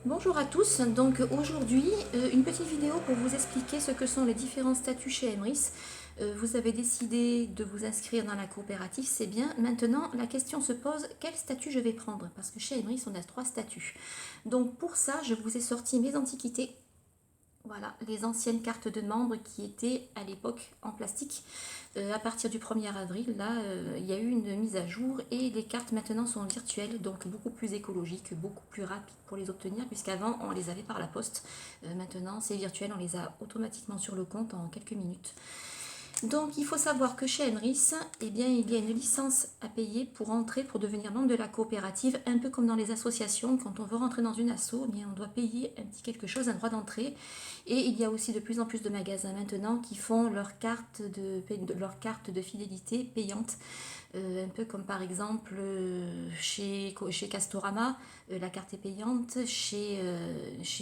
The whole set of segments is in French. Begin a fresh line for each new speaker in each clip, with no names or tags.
Bonjour à tous, donc aujourd'hui une petite vidéo pour vous expliquer ce que sont les différents statuts chez Emrys. Vous avez décidé de vous inscrire dans la coopérative, c'est bien. Maintenant la question se pose, quel statut je vais prendre? Parce que chez Emrys on a 3 statuts. Donc pour ça je vous ai sorti mes antiquités. Voilà, les anciennes cartes de membres qui étaient à l'époque en plastique. À partir du 1er avril, là, il y a eu une mise à jour et les cartes maintenant sont virtuelles, donc beaucoup plus écologiques, beaucoup plus rapides pour les obtenir, puisqu'avant on les avait par la poste. Maintenant c'est virtuel, on les a automatiquement sur le compte en quelques minutes. Donc il faut savoir que chez Emrys, eh bien, il y a une licence à payer pour entrer, pour devenir membre de la coopérative, un peu comme dans les associations. Quand on veut rentrer dans une asso, eh bien, on doit payer un petit quelque chose, un droit d'entrée. Et il y a aussi de plus en plus de magasins maintenant qui font leur carte de fidélité payante. Un peu comme par exemple chez Castorama, la carte est payante, chez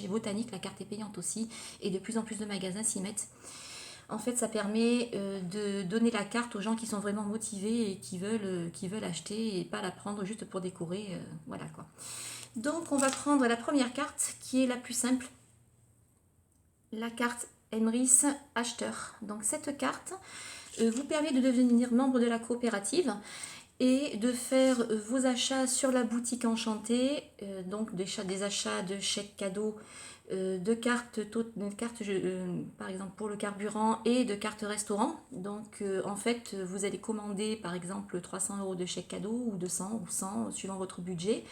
Botanique, la carte est payante aussi, et de plus en plus de magasins s'y mettent. En fait, ça permet de donner la carte aux gens qui sont vraiment motivés et qui veulent acheter et pas la prendre juste pour décorer. Voilà quoi. Donc, on va prendre la première carte qui est la plus simple, la carte Emrys Acheteur. Donc, cette carte vous permet de devenir membre de la coopérative et de faire vos achats sur la boutique enchantée, donc des achats de chèques cadeaux, par exemple pour le carburant et de cartes restaurant. Donc en fait vous allez commander par exemple 300 € de chèques cadeaux ou 200 ou 100 suivant votre budget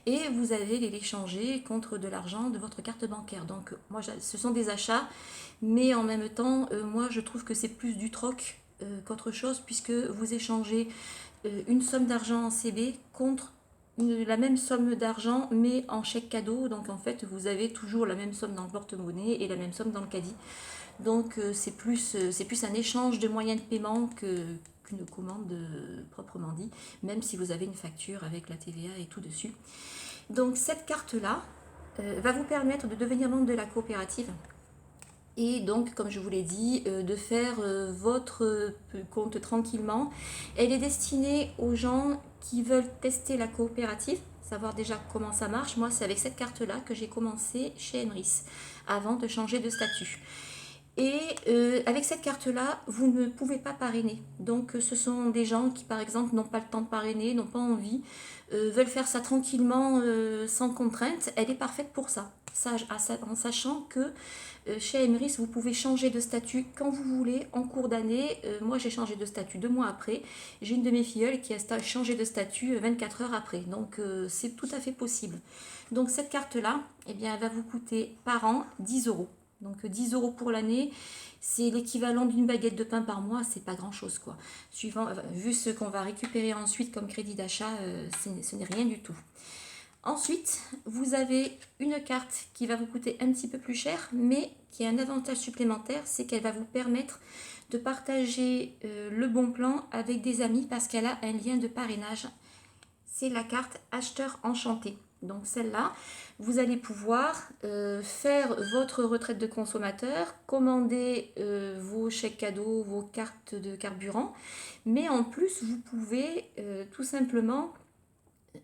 et vous allez les changer contre de l'argent de votre carte bancaire. Donc moi ce sont des achats mais en même temps moi je trouve que c'est plus du troc qu'autre chose puisque vous échangez une somme d'argent en CB contre la même somme d'argent mais en chèque cadeau. Donc en fait vous avez toujours la même somme dans le porte-monnaie et la même somme dans le caddie. Donc c'est plus un échange de moyens de paiement qu'une commande proprement dit, même si vous avez une facture avec la TVA et tout dessus. Donc cette carte là va vous permettre de devenir membre de la coopérative et donc, comme je vous l'ai dit, de faire votre compte tranquillement. Elle est destinée aux gens qui veulent tester la coopérative, savoir déjà comment ça marche. Moi, c'est avec cette carte-là que j'ai commencé chez Emrys, avant de changer de statut. Et avec cette carte-là, vous ne pouvez pas parrainer. Donc ce sont des gens qui, par exemple, n'ont pas le temps de parrainer, n'ont pas envie, veulent faire ça tranquillement, sans contrainte. Elle est parfaite pour ça. En sachant que chez Emrys, vous pouvez changer de statut quand vous voulez, en cours d'année. Moi, j'ai changé de statut 2 mois après. J'ai une de mes filleules qui a changé de statut 24 heures après. Donc c'est tout à fait possible. Donc cette carte-là, eh bien, elle va vous coûter par an 10 €. Donc 10 € pour l'année, c'est l'équivalent d'une baguette de pain par mois, c'est pas grand chose quoi. Vu ce qu'on va récupérer ensuite comme crédit d'achat, ce n'est rien du tout. Ensuite, vous avez une carte qui va vous coûter un petit peu plus cher, mais qui a un avantage supplémentaire, c'est qu'elle va vous permettre de partager le bon plan avec des amis parce qu'elle a un lien de parrainage. C'est la carte Acheteur Enchanté. Donc celle-là, vous allez pouvoir faire votre retraite de consommateur, commander vos chèques cadeaux, vos cartes de carburant, mais en plus vous pouvez tout simplement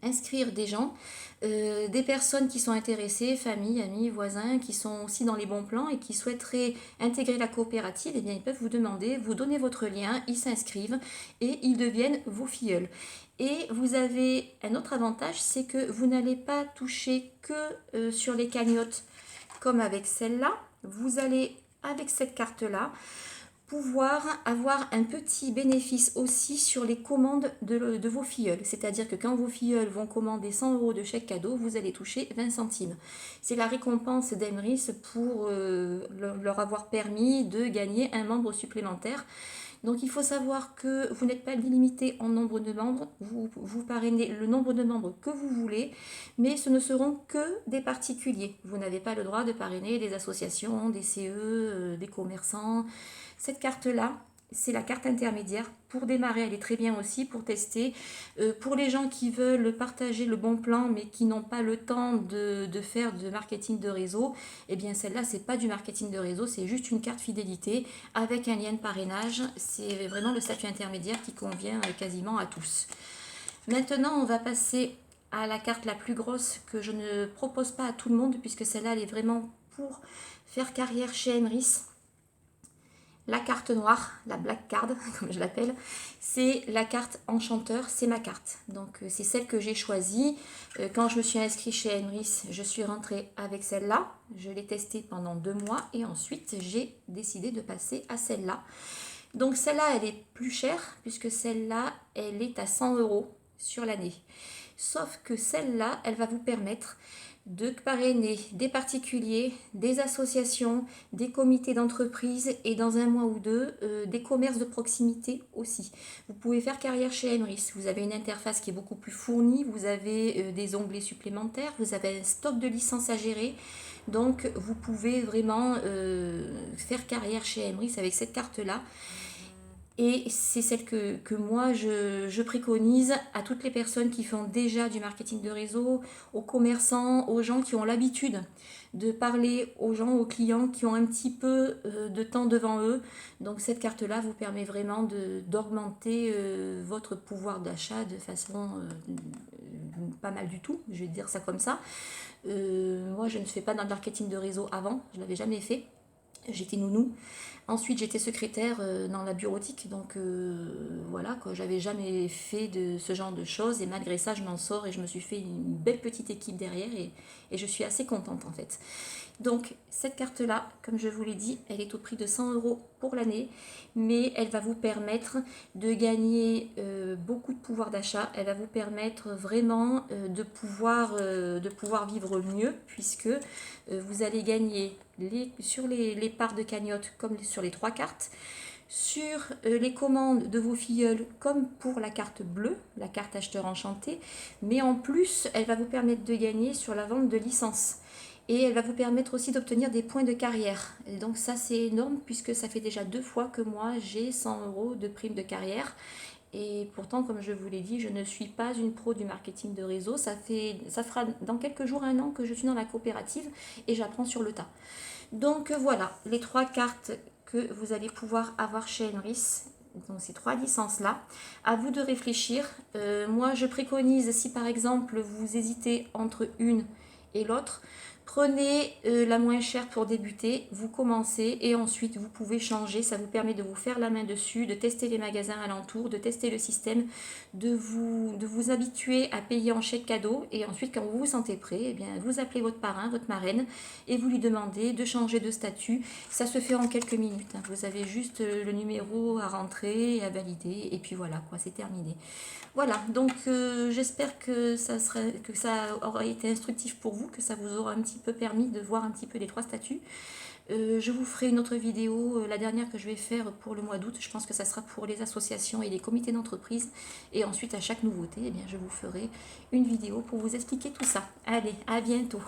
inscrire des gens, des personnes qui sont intéressées, famille, amis, voisins, qui sont aussi dans les bons plans et qui souhaiteraient intégrer la coopérative, eh bien ils peuvent vous demander, vous donner votre lien, ils s'inscrivent et ils deviennent vos filleuls. Et vous avez un autre avantage, c'est que vous n'allez pas toucher que sur les cagnottes comme avec celle-là. Vous allez, avec cette carte-là, pouvoir avoir un petit bénéfice aussi sur les commandes de vos filleuls. C'est-à-dire que quand vos filleuls vont commander 100 € de chèque cadeau, vous allez toucher 20 centimes. C'est la récompense d'Emrys pour leur avoir permis de gagner un membre supplémentaire. Donc il faut savoir que vous n'êtes pas limité en nombre de membres, vous parrainez le nombre de membres que vous voulez, mais ce ne seront que des particuliers. Vous n'avez pas le droit de parrainer des associations, des CE, des commerçants. Cette carte-là, c'est la carte intermédiaire. Pour démarrer, elle est très bien aussi pour tester. Pour les gens qui veulent partager le bon plan mais qui n'ont pas le temps de faire de marketing de réseau, eh bien celle-là, c'est pas du marketing de réseau, c'est juste une carte fidélité avec un lien de parrainage. C'est vraiment le statut intermédiaire qui convient quasiment à tous. Maintenant, on va passer à la carte la plus grosse que je ne propose pas à tout le monde, puisque celle-là, elle est vraiment pour faire carrière chez Emrys. La carte noire, la black card, comme je l'appelle, c'est la carte enchanteur, c'est ma carte. Donc c'est celle que j'ai choisie. Quand je me suis inscrite chez Emrys, je suis rentrée avec celle-là. Je l'ai testée pendant 2 mois et ensuite j'ai décidé de passer à celle-là. Donc celle-là, elle est plus chère puisque celle-là, elle est à 100 € sur l'année. Sauf que celle-là, elle va vous permettre de parrainer des particuliers, des associations, des comités d'entreprise et dans un mois ou deux, des commerces de proximité aussi. Vous pouvez faire carrière chez Emrys. Vous avez une interface qui est beaucoup plus fournie, vous avez des onglets supplémentaires, vous avez un stock de licences à gérer. Donc vous pouvez vraiment faire carrière chez Emrys avec cette carte-là. Et c'est celle que moi je préconise à toutes les personnes qui font déjà du marketing de réseau, aux commerçants, aux gens qui ont l'habitude de parler aux gens, aux clients qui ont un petit peu de temps devant eux. Donc cette carte-là vous permet vraiment d'augmenter votre pouvoir d'achat de façon pas mal du tout, je vais dire ça comme ça. Moi je ne fais pas dans le marketing de réseau avant, je ne l'avais jamais fait. J'étais nounou. Ensuite, j'étais secrétaire dans la bureautique, donc voilà, quoi, j'avais jamais fait de ce genre de choses et malgré ça, je m'en sors et je me suis fait une belle petite équipe derrière et je suis assez contente en fait. Donc, cette carte-là, comme je vous l'ai dit, elle est au prix de 100 € pour l'année, mais elle va vous permettre de gagner beaucoup de pouvoir d'achat. Elle va vous permettre vraiment de pouvoir vivre mieux, puisque vous allez gagner sur les parts de cagnotte comme sur les 3 cartes, sur les commandes de vos filleuls comme pour la carte bleue, la carte acheteur enchanté, mais en plus, elle va vous permettre de gagner sur la vente de licences. Et elle va vous permettre aussi d'obtenir des points de carrière. Et donc ça c'est énorme puisque ça fait déjà 2 fois que moi j'ai 100 € de prime de carrière. Et pourtant, comme je vous l'ai dit, je ne suis pas une pro du marketing de réseau. Ça fera dans quelques jours 1 an que je suis dans la coopérative et j'apprends sur le tas. Donc voilà, les 3 cartes que vous allez pouvoir avoir chez Emrys. Donc ces 3 licences-là. À vous de réfléchir. Moi, je préconise, si par exemple vous hésitez entre une et l'autre, prenez la moins chère pour débuter, vous commencez et ensuite vous pouvez changer. Ça vous permet de vous faire la main dessus, de tester les magasins alentours, de tester le système, de vous habituer à payer en chèque cadeau et ensuite quand vous vous sentez prêt, eh bien, vous appelez votre parrain, votre marraine et vous lui demandez de changer de statut. Ça se fait en quelques minutes. Hein. Vous avez juste le numéro à rentrer et à valider et puis voilà, quoi, c'est terminé. Voilà, donc j'espère que ça aura été instructif pour vous, que ça vous aura un petit peu permis de voir un petit peu les 3 statuts. Je vous ferai une autre vidéo, la dernière que je vais faire pour le mois d'août. Je pense que ça sera pour les associations et les comités d'entreprise. Et ensuite, à chaque nouveauté, eh bien, je vous ferai une vidéo pour vous expliquer tout ça. Allez, à bientôt.